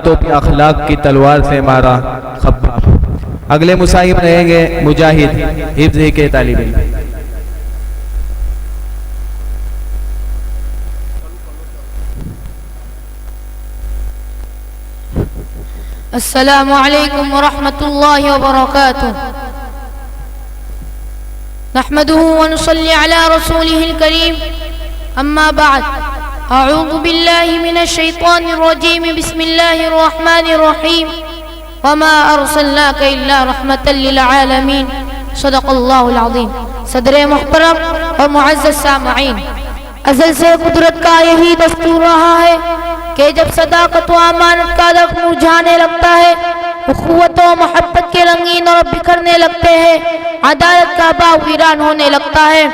تو بھی اخلاق کی تلوار سے مارا خباب۔ اگلے مصاحب رہیں گے مجاہد حفظ کے طالب علم۔ السلام علیکم ورحمۃ اللہ وبرکاتہ۔ نحمده ونصلي على رسوله الكريم اما بعد، اعوذ باللہ من الشیطان الرجیم، بسم اللہ الرحمن الرحیم، وما ارسلناک الا رحمۃ للعالمین، صدق اللہ العظیم۔ صدر محترم اور معزز سامعین، ازل سے قدرت کا یہی دستور رہا ہے کہ جب صداقت و امانت کا درخت مرجھانے لگتا ہے، اخوت و محبت کے رنگین اور بکھرنے لگتے ہیں، عدالت کا باغ ویران ہونے لگتا ہے،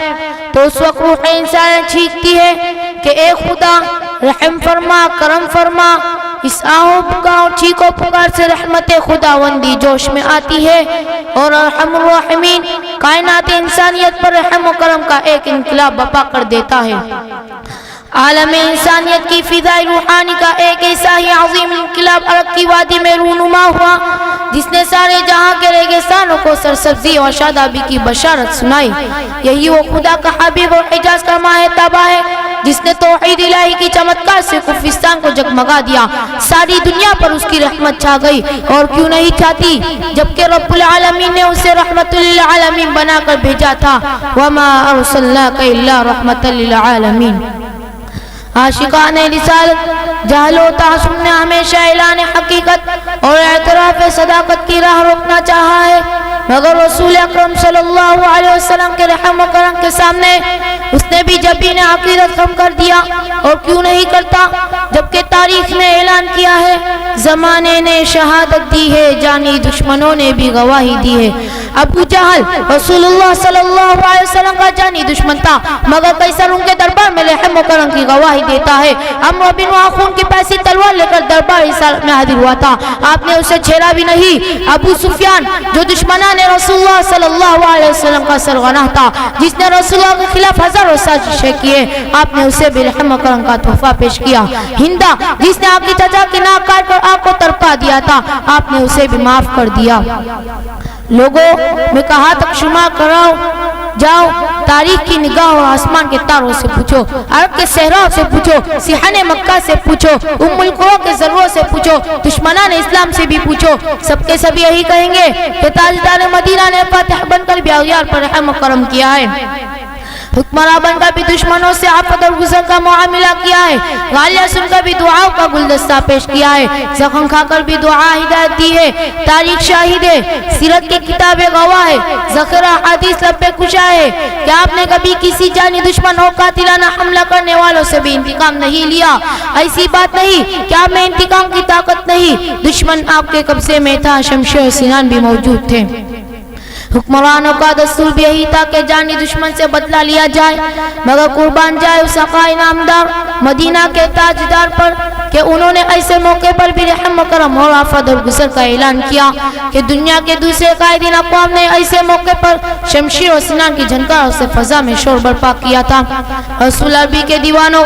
تو اس وقت روح انسان چیختی ہے کہ اے خدا رحم فرما، کرم فرما۔ اس آہو پکار چیخو پکار سے رحمت خداوندی جوش میں آتی ہے، اور ارحم الراحمین کائنات انسانیت پر رحم و کرم کا ایک انقلاب برپا کر دیتا ہے۔ عالم انسانیت کی فضائے روحانی کا ایک ایسا ہی عظیم انقلاب عرب کی وادی میں رونما ہوا، جس نے سارے جہاں کے ریگستانوں کو سرسبزی اور شادابی کی بشارت سنائی۔ یہی وہ خدا کا حبیب اور حجاز کا ماہ طیبہ ہے، جس نے توحید الہی کی چمتکار سے کفرستان کو جگمگا دیا۔ ساری دنیا پر اس کی رحمت چھا گئی، اور کیوں نہیں چھاتی جبکہ رب العالمین نے اسے رحمت للعالمین بنا کر بھیجا تھا۔ وما ارسلناک الا رحمت للعالمین۔ عاشقان رسالت جہل و تعصب نے ہمیشہ اعلان حقیقت اور اعتراف صداقت کی راہ روکنا چاہا ہے، مگر رسول اکرم صلی اللہ علیہ وسلم کے رحم و کرم کے سامنے اس نے بھی جبین عقیدت خم کر دیا۔ اور کیوں نہیں کرتا جبکہ تاریخ نے اعلان کیا ہے، زمانے نے شہادت دی ہے، جانی دشمنوں نے بھی گواہی دی ہے۔ ابو جہل رسول اللہ صلی اللہ علیہ وسلم کا جانی دشمن تھا، مگر قیصر ان کے دربار میں رحم و کرم کی گواہی دیتا ہے۔ عمرو بن خون کی پیسی تلوار لے کر دربار رسالت میں حاضر ہوا تھا، آپ نے اسے چھیڑا بھی نہیں۔ ابو سفیان جو دشمنان رسول اللہ صلی اللہ علیہ وسلم کا سرغنہ تھا، جس نے رسول اللہ کے خلاف ہزاروں سازشیں کیے، آپ نے اسے بھی رحم و کرم کا تحفہ پیش کیا۔ ہندا جس نے آپ کی چچا کی ناک کاٹ کر آپ کو تڑپا دیا تھا، آپ نے اسے بھی معاف کر دیا۔ لوگوں میں کہاں تک شمار کراؤ، جاؤ تاریخ کی نگاہ اور آسمان کے تاروں سے پوچھو، عرب کے صحراؤں سے پوچھو، سیحان مکہ سے پوچھو، ام القرى کے ذرووں سے پوچھو، دشمنان اسلام سے بھی پوچھو، سب کے سب یہی کہیں گے کہ تاجدار مدینہ نے فاتح بن کر بھی اغیار پر رحم و کرم کیا ہے، حکمراں بن کر بھی دشمنوں سے عفت اور گزر کا معاملہ کیا ہے، غالیہ سن کر بھی دعاؤں کا گلدستہ پیش کیا ہے، زخم کھا کر بھی دعا ہدایت دی ہے۔ تاریخ شاہد ہے، سیرت کی کتابیں گواہ ہے، ذخیرہ حدیث لب پہ کشا ہے کہ آپ نے کبھی کسی جانی دشمن اور قاتلانہ حملہ کرنے والوں سے بھی انتقام نہیں لیا۔ ایسی بات نہیں کہ آپ میں انتقام کی طاقت نہیں، دشمن آپ کے قبضے میں تھا، شمشیر اور سنان بھی موجود تھے۔ حکمرانوں کا دستور بھی یہی تھا کہ جانی دشمن سے بدلہ لیا جائے، مگر قربان جائے اس عقائد نامدار مدینہ کے تاجدار پر کہ انہوں نے ایسے موقع پر بھی رحم و کرم اور آفت اور گزر کا اعلان کیا کہ دنیا کے دوسرے قائدین اقوام نے ایسے موقع پر شمشیر اور سنان کی جھنکاروں سے فضا میں شور برپا کیا تھا۔ رسول عربی کے دیوانوں،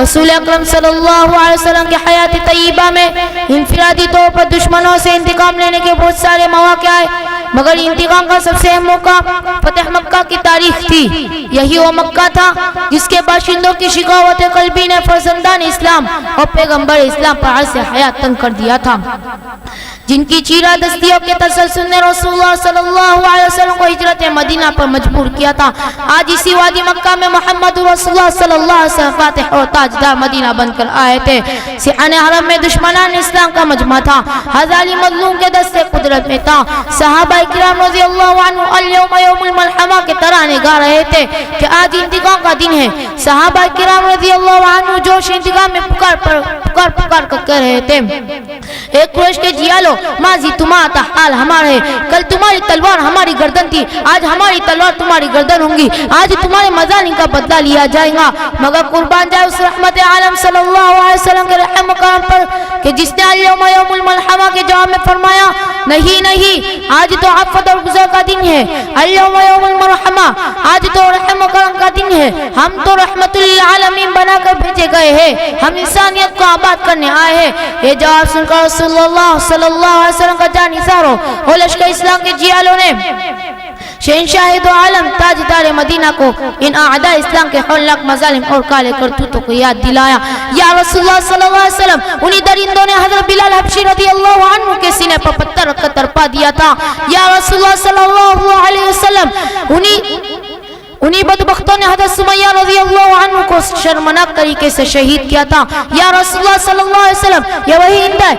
رسول اکرم صلی اللہ علیہ وسلم کی حیات طیبہ میں انفرادی طور پر دشمنوں سے انتقام لینے کے بہت سارے مواقع آئے، مگر انتقام کا سب سے اہم موقع فتح مکہ کی تاریخ تھی۔ یہی وہ مکہ تھا جس کے باشندوں کی شقاوت قلبی نے فرزندان اسلام اور پیغمبر اسلام پر عرص حیات تنگ کر دیا تھا، جن کی چیرہ دستیوں کے تسلسل نے رسول اللہ صلی اللہ علیہ وسلم کو ہجرت مدینہ پر مجبور کیا تھا۔ آج اسی وادی مکہ میں محمد رسول اللہ صلی اللہ علیہ وسلم فاتح اور تاجدار مدینہ بن کر آئے تھے۔ سیحان حرم میں دشمنان اسلام کا مجمع تھا، غزالی مظلوم کے دست قدرت میں تھا۔ صحابہ کرام رضی اللہ عنہ الیوم یوم الملحمہ کے ترانے گا رہے تھے کہ آج انتقام کا دن ہے۔ صحابہ کرام رضی اللہ عنہ جوش انتقام میں پکار کر کہہ رہے تھے، ایک قریش کے جیالو، ماضی تمہارا حال ہمارا ہے، کل تمہاری تلوار ہماری گردن تھی، آج ہماری تلوار تمہاری گردن ہوں گی، آج تمہارے مظالم کا بدلہ لیا جائے گا۔ مگر قربان جائے اس رحمت عالم صلی اللہ علیہ وسلم کے رحم و کرم پر کہ جس نے الیوم یوم الملحمہ کے جواب میں فرمایا نہیں نہیں، آج تو عفت اور گزر کا دن ہے، اليوم یوم المرحمہ، آج تو رحم و کرم کا دن ہے، ہم تو رحمت للعالمین بنا کر بھیجے گئے ہیں، ہم انسانیت کو آباد کرنے آئے ہیں۔ یہ جواب سن کر رسول اللہ صلی اللہ علیہ وسلم کا جان نثاروں اور لشکر اسلام کے جیالوں نے شہنشاہ دو عالم تاجدار مدینہ کو ان اعداء اسلام کے ہولناک مظالم اور کالے کرتوتوں کو یاد دلایا۔ یا رسول اللہ صلی اللہ علیہ وسلم، انہی درندوں نے حضرت بلال حبشی رضی اللہ عنہ کے سینے پر پتھر رکھ کر تڑپا دیا تھا۔ یا رسول اللہ صلی اللہ علیہ وسلم، انہی بدبختوں نے حضرت سمیہ رضی اللہ عنہ کو شرمناک طریقے سے شہید کیا تھا۔ یا رسول اللہ صلی اللہ علیہ وسلم، یہ وہی ہند ہے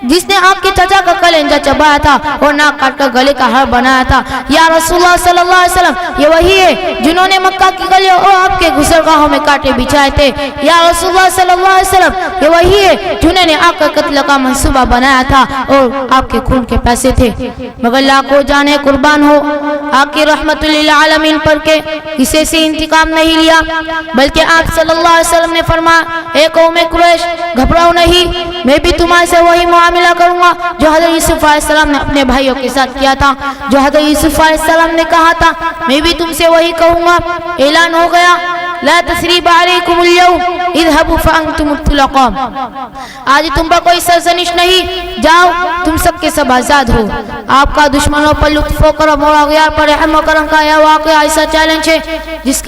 جس نے آپ کے چچا کا کلنجہ چبایا تھا اور ناک کاٹ کر گلے کا ہار بنایا تھا۔ یا رسول اللہ صلی اللہ علیہ وسلم، یہ وہی ہے جنہوں نے مکہ کی گلیوں اور آپ کے گزرگاہوں میں کانٹے بچھائے تھے۔ یا رسول اللہ صلی اللہ علیہ وسلم، یہ وہی ہے جنہوں نے آپ کا قتل کا منصوبہ بنایا تھا اور آپ کے خون کے پیسے تھے، مگر لاکھوں جانیں قربان ہو آپ کی رحمت للعالمین پر کے کسی سے انتقام نہیں لیا، بلکہ آپ صلی اللہ علیہ وسلم نے فرمایا، اے قوم قریش، گھبراؤ نہیں، میں بھی تمہارے سے وہی معاملہ کروں گا جو حضرت یوسف علیہ السلام نے اپنے بھائیوں کے ساتھ کیا تھا۔ جو حضرت یوسف علیہ السلام نے کہا تھا، میں بھی تم سے وہی کہوں گا۔ اعلان ہو گیا، لا تثریب علیکم اليوم اذهبوا فانتم الطلقاء، آج تم پر کوئی سرزنش نہیں، جاؤ تم سب کے سب آزاد ہو۔ آپ کا دشمنوں پر لطف و کرم اور اغیار پر رحم و کرم کا یہ واقعہ ایسا چیلنج ہے جس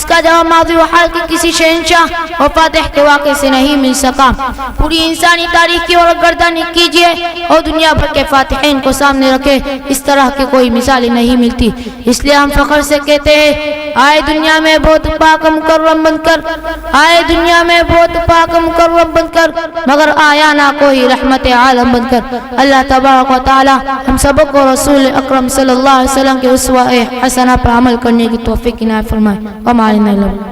کا جواب ماضی و حال کے کسی شہنشاہ اور فاتح کے واقعے سے نہیں مل سکا۔ پوری انسانی تاریخ کی اور گردانی کیجئے اور دنیا بھر کے فاتحین کو سامنے رکھے، اس طرح کی کوئی مثال نہیں ملتی۔ اس لیے ہم فخر سے کہتے ہیں، آئے دنیا میں بہت پاک مکرم بن کر، آئے دنیا میں بہت پاک مکرم بن کر، مگر آیا نہ کوئی رحمت عالم بن کر۔ اللہ تبارک و تعالی ہم سب کو رسول اکرم صلی اللہ علیہ وسلم کے اسوہ حسنہ پر عمل کرنے کی توفیق عنایت فرمائے۔ وما علینا الا البلاغ۔